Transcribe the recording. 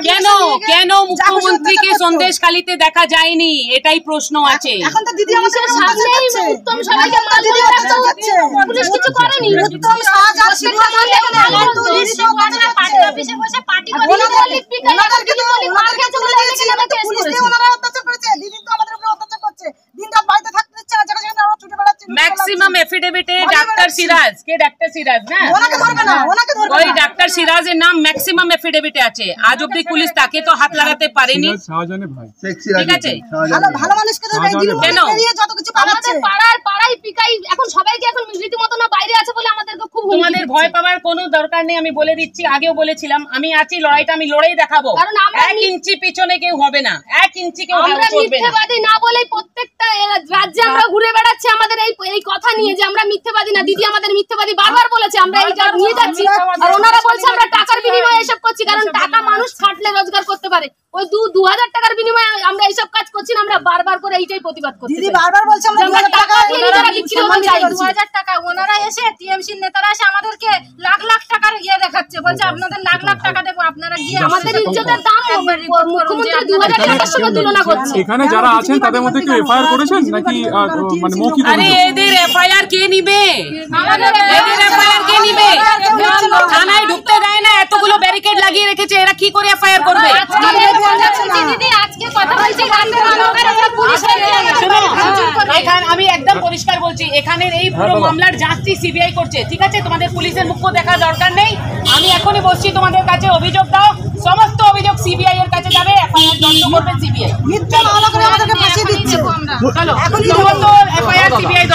কেন কেন মুখ্যমন্ত্রীকে সন্দেশখালীতে দেখা যায়নি এটাই প্রশ্ন আছে। এখন তো দিদি আমাদের সামনেই উত্তম সবাইকে মাল বলে রাখতে হচ্ছে, পুলিশ কিছু করেনি। উত্তম শাহজাহান শিবরামকে পুলিশ পার্টি অফিসে বসে পার্টি করে মল্লিক পিকার ওনাদেরকে তো মার খেতে বলে দিয়েছিল, পুলিশ দিয়ে ওনারা অত্যাচার করেছে। দিদি তো আমাদের উপরে অত্যাচার করছে, দিনরাত বাড়িতে থাকতে দিচ্ছে না, জায়গা জায়গা আমরা ছুটে বেড়াচ্ছি। ম্যাক্সিমাম এফিডেভিটে ডাক্তার সিরাজ কে, ডাক্তার সিরাজ না, ওনাকে ধরবে না, ওনাকে ধরবে না। ওই ডাক্তার সিরাজের নাম ম্যাক্সিমাম এফিডেভিটে আছে। আজ অবধি পুলিশ তাকে তো হাত লাগাতে পারেনি। শাহজাহানের ভাই, ঠিক আছে, ভালো ভালো মানুষকে ধরবে, দিদি কেন যত কিছু আমাদের পাড়ায় পিকাই এখন সবাইকে এখন রীতিমতো না বাইরে আছে বলে আমাদেরকে খুব তোমাদের ভয় পাওয়ার কোনো দরকার নেই। আমি বলে দিচ্ছি, আগেও বলেছিলাম, আমি আছি, লড়াইটা আমি লড়াই দেখাবো। এক ইঞ্চি পিছনে কেউ হবে না, এক ইঞ্চি কেউ আমরা মিথ্যাবাদী না বলেই প্রত্যেকটা রাজ্যে আমরা ঘুরে বেড়াচ্ছি আমাদের এই কথা নিয়ে যে আমরা মিথ্যাবাদী না। দিদি আমাদের মিথ্যাবাদী বারবার বলেছে, আমরা এইটা নিয়ে যাচ্ছি। আর ওনারা বলছে আমরা টাকার বিনিময়ে এসব করছি, কারণ টাকা মানুষ খাটলে রোজগার করতে পারে। ওই 2000 টাকার বিনিময়ে আমরা এইসব কাজ করছি না। আমরা বারবার করে এইটাই প্রতিবাদ করছি। দিদি বারবার বলছে আমরা 2000 টাকা দিচ্ছি, 2000 টাকা ওনারা এসে টিএমসি নেতারা এসে আমাদেরকে লাখ লাখ টাকার ইয়ে দেখাচ্ছে, বলছে আপনাদের লাখ লাখ টাকা দেব, আপনারা গিয়ে আমাদের ইজ্জতের দাম মুখ্যমন্ত্রী 2000 টাকার সঙ্গে তুলনা করছে। এখানে যারা আছেন তাদের মধ্যে কি এফআইআর করেছেন নাকি মানে মৌখিক? আরে এদের এফআইআর কে নিবে? এদের এফআইআর কে নিবে? থানায় ঢুকতে দেয় না, এতগুলো ব্যারিকেড লাগিয়ে রেখেছে, এরা কি করে এফআইআর করবে? দিদি আজকে কথা বলছি, আমি একদম পরিষ্কার বলছি, এখানের এই পুরো মামলার যাঁচটি সিবিআই করছে, ঠিক আছে? তোমাদের পুলিশের মুখ দেখা দরকার নেই। আমি এখনই বলছি, তোমাদের কাছে অভিযোগ দাও, সমস্ত অভিযোগ সিবিআই এর কাছে যাবে, এফআইআর দর্জ করবে সিবিআই। চলো, সমস্ত এফআইআর সিবিআই